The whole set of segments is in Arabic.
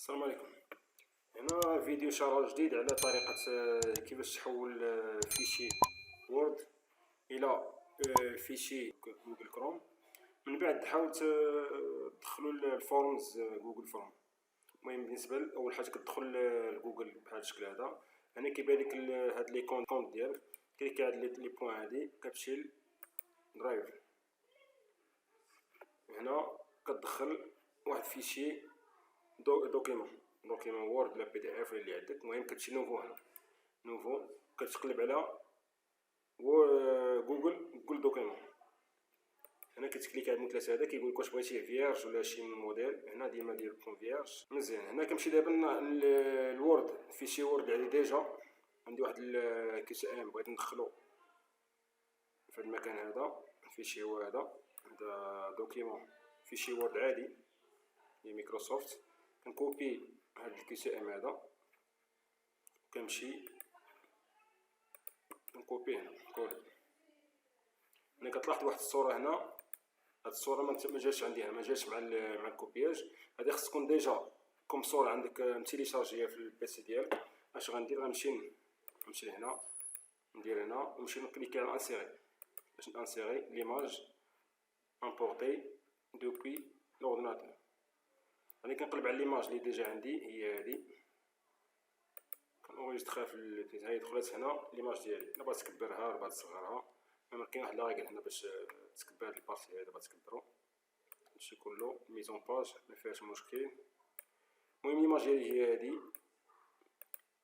السلام عليكم. هنا فيديو شرح جديد على طريقة كيفاش تحول فيشي وورد الى فيشي جوجل كروم. من بعد تحاول تدخلوا الفورمز جوجل فورم. المهم بالنسبه اول حاجه كتدخل لجوجل بهذا الشكل هذا. هنا كيبان لك هاد لي كونت ديالك، كليكي هاد لي بوين هادي كتمشي لدرايف. هنا كتدخل واحد فيشي دوكيمون وورد ولا بي دي اف اللي عندك. المهم كتمشي نوفو، هنا نوفو كتقلب على جوجل دوكيمون. هنا كتكليك على المثلث هذا كيقول لك واش بغيتيه فيرج ولا شي موديل. هنا ديما دير لكم فيرج. مزيان. هنا كنمشي دابا الوورد، فيشي وورد عندي ديجا، عندي واحد كيس ام بغيت ندخلو في هذا المكان هذا. الفيشي هو هذا دوكيمون فيشي وورد عادي ديال مايكروسوفت. كنكوبي هاد الكيس ام هذا، كنمشي نكوبيه هنا كولي. ملي كتلاحظ واحد الصوره هنا، هاد الصوره ما جاتش عندي هنا، ما جاتش مع الكوبياج. هادي خص تكون ديجا كوم صوره عندك متيليشارجيه في البيسي ديالك. اش غندير؟ غنمشي لهنا، ندير هنا ونمشي نكليكي على انسيري باش نانسيري ليماج امبورتي دوبوي لورديناتور. راني كنقلب على ليماج اللي ديجا عندي، هي هادي. كنونجستخرها في البيت. هاهي دخلت هنا ليماج ديالي. الا بغيت تكبرها ولا بغيت تصغرها، ما كاين واحد لاغيكل هنا باش تكبر هاد البارتي هذا. بغيت تكبرو هادشي كله ميزون باج مفيهاش مشكل. المهم ليماج ديالي هي هادي.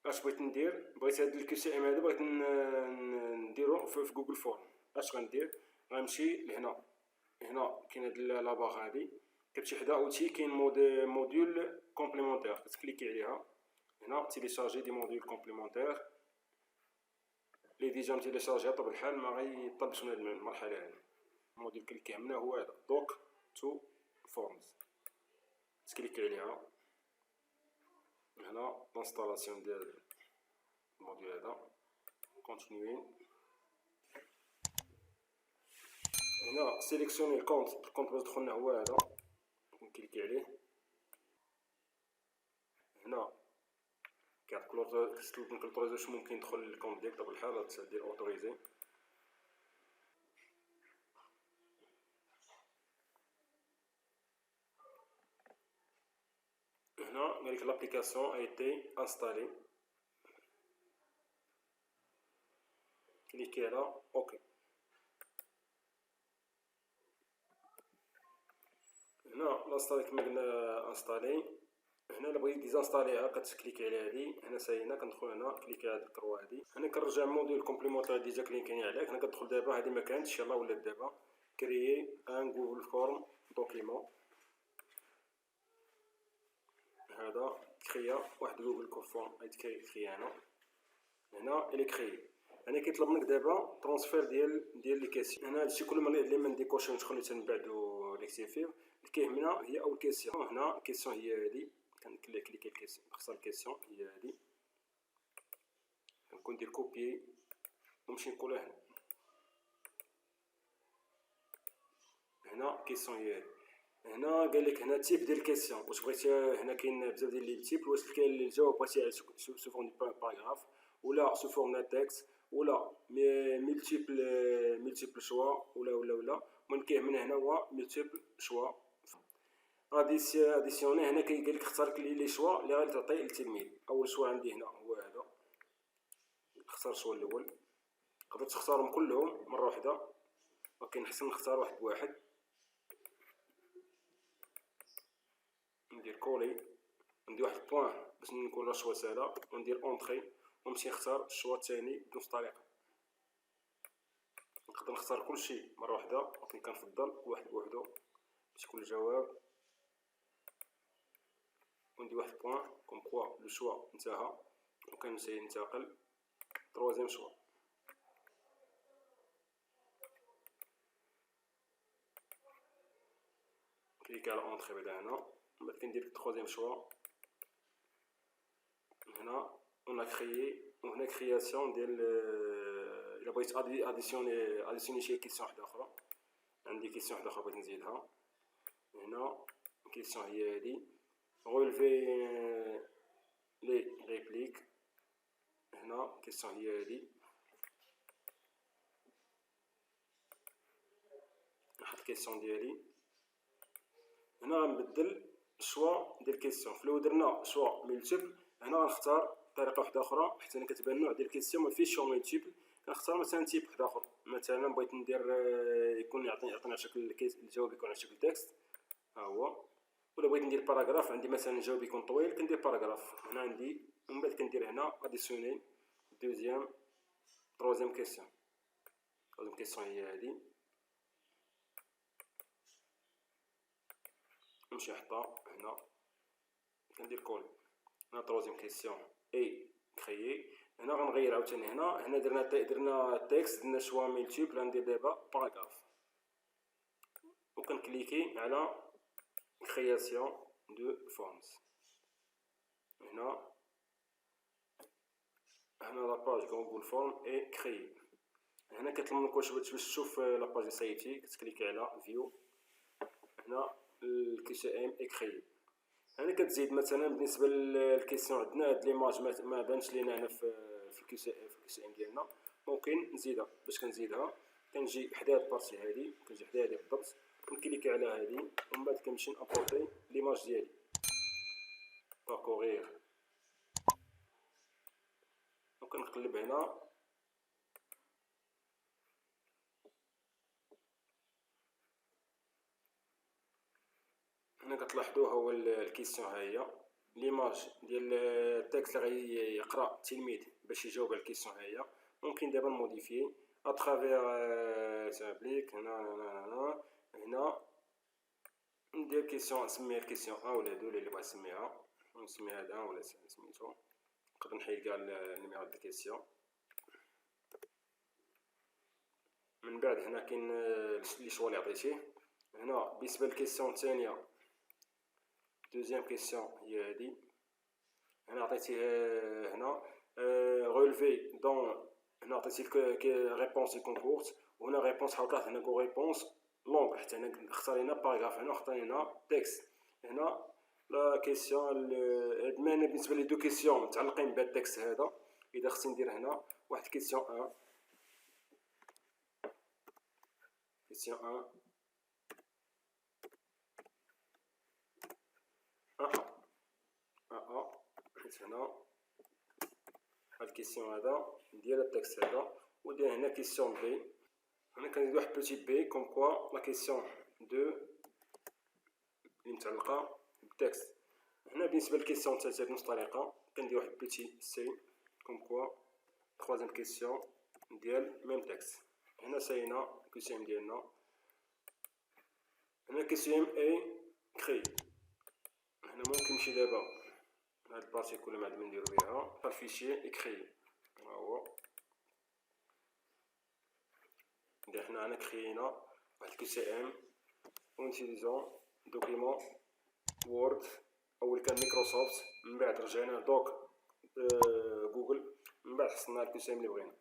اش بغيت ندير؟ بغيت هاد الكي سي ام هذا بغيت نديرو في جوجل فورم. اش غندير؟ غنمشي لهنا. هنا كاين هاد لاباغ هادي، كتمشي حدا اوتي كاين موديول كومبليمونتير، كتكليكي عليها. هنا تيليشارجي دي موديول كومبليمونتير لي ديجا متيليشارجي طبيعة الحال، ما غيطلبش من هاد المرحله هادي. الموديل اللي كيهمنا هو هذا دوك تو فورمز. تكليكي عليها. هنا لانستالاسيون ديال الموديل هذا كونتينيوي. هنا سيليكسيوني الكونت باش دخلنا هو هذا، نكليكي عليه. هنا كيعطيك كتطلب منك لوطوريزاسيون، ممكن يدخل الكونت ديالك بطبيعة الحال دير اوتوريزي. هنا قالك لابليكاسيون a été installée، كليكي على اوكي. هنا لاصطالي كما قلنا انستالي. هنا الا بغيت ديزانستاليها كتكليكي على هادي. هنا ساينا كندخل هنا كليكي على هاد الكروا هادي. هنا كنرجع موديل كومبليمونتير ديجا كليكيني عليك. هنا كتدخل دابا، هادي ما كانتش يلاه ولات دابا. كريي ان جوجل فورم دوكيمون. هذا كريا واحد جوجل فورم كريي هنا. هنا الي كريي. هنا كيطلب منك دابا ترونسفير ديال لي كيسيون. هنا هادشي كله اللي ما نديكوشيوش نخليو من بعدو ريكتيفير. اللي كيهمنا هي اول كيسيون. هنا كيسيون هي هادي، كنكليكي الكيسيون، نختار الكيسيون هي هادي. كنكون ندير كوبيي ونمشي نقولها هنا. هنا كيسيون هي هادي. هنا قالك هنا تيب ديال الكيسيون، واش بغيتي. هنا كاين بزاف ديال لي تيب، واش كاين الجواب بغيتي سو فورم دو باراغراف ولا سو فورم تكست ولا ملتيبل شوا ولا. المهم كيهمنا هنا هو ملتيبل شوا. اديسيوني. هنا قال لك اختار لي شوا اللي غادي تعطي للتلميذ. اول شوا عندي هنا هو هذا، نختار الشوا الاول. تقدر تختارهم كلهم مره واحده، ولكن احسن نختار واحد بواحد. ندير كولي، ندير واحد بوين باش نكون لا شوا ساهله، وندير اونطري ونمشي نختار الشوا الثاني بنفس الطريقه. نقدر نختار كلشي مره واحده، ولكن كنفضل واحد بوحدو باش يكون الجواب. وندير واحد بوين كوم كوا لو شوا انتهى، وكنمشي ننتقل تروازيام شوا. كليك على اونطري بعدا هنا. من بعد كندير تروازيام شوا. هنا اون كريي، وهنا كرياسيون ديال الا بغيت اديسيوني شي كيسيون واحده اخرى. عندي كيسيون واحده اخرى بغيت نزيدها. هنا كيسيون هي هادي، غولفي كيسيون هي هادي. نحط الكيسيون ديالي هنا، غنبدل الشوا ديال الكيسيون. فلو درنا شوا ملتيبل هنا غنختار طريقه واحده اخرى حيت انا كتبان النوع ديال الكيسيون ما فيهش شوا ملتيبل. كنختار مثلا تيب واحد اخر، مثلا بغيت ندير يكون يعطيني على شكل الجواب يكون على شكل تكست ها هو، ولا بغيت ندير باراغراف عندي مثلا الجواب يكون طويل كندير باراغراف. هنا عندي ومن بعد كندير هنا اديسيوني دوزيام تروزيام كيسيون. تروزيام كيسيون هي هادي، نمشي نحطها هنا كندير كول. هنا تروزيام كيسيون اي كريي. هنا غنغير عاوتاني هنا درنا تكست، درنا شوا ملتيبل، غندير دابا باراغراف وكنكليكي على كرياسيون دو فورمز. هنا لاباج جوجل فورم اي كريي. هنا كيطلب لك واش تشوف لاباج اللي صايبتي، كتكليكي على فيو. هنا الكي ام اي كريي. هنا كتزيد مثلا بالنسبه للكيسيون عندنا هاد ليماج ما بانش لينا هنا في الكي سي ام ديالنا، ممكن نزيدها. باش كنزيدها كنجي حدا هاد البارتي هادي، كنجي حدا هادي بالضبط، كنكليكي على هادي ومن بعد كنمشي نابورتي ليماج ديالي باكوغير وكنقلب هنا. هنا كتلاحظوا هو الكيسيون ها هي ليماج ديال التكست اللي غيقرا التلميذ باش يجاوب على الكيسيون ها هي. ممكن دابا نموديفي اترافير سامبليك. هنا ندير كيسيون، نسميها الكيسيون 1 ولا 2 اللي بغا نسميها، نسميها هذا ولا سميتو. نقدر نحيد كاع النيميرو ديال الكيسيون. من بعد هنا كاين لي شوا اللي عطيتيه. هنا بالنسبه للكيسيون الثانيه دوزيام كيسيون هي هادي. هنا عطيتيه هنا رولفي دون. هنا عطيتيه ريبونس يكون كورت، وهنا ريبونس حاولت هنا كو ريبونس لونغ. حتى هنا اختار هنا باراغراف، هنا اختار هنا تكست. هنا لا كيسيون هاد بالنسبه لي دو كيسيون متعلقين بهاد التكست هذا. اذا خصني ندير هنا واحد كيسيون 1 كيسيون 1 حيت هنا هاد الكيسيون هذا ندير التكست هذا، ودير هنا كيسيون بي. هنا كندير واحد بوتي بي كوم كوا لا كيسيون 2 اللي متعلقه بالتكست. هنا بالنسبه للكيسيون الثالثه بنفس الطريقه كندير واحد بوتي سي كوم كوا تروازيام كيسيون ديال ميم تكست. هنا ساينا كيسيون ديالنا. هنا كيسيون اي كري. هنا ممكن نمشي دابا هاد البارتي كلها ما عندنا نديرو بها الفيشي اكري. ها هو ندير حنا هنا كريينا واحد كي سي ام ونتيليزون دوكيمون وورد. اول كان مايكروسوفت، من بعد رجعنا دوك جوجل، من بعد حصلنا الكي سي ام اللي بغينا.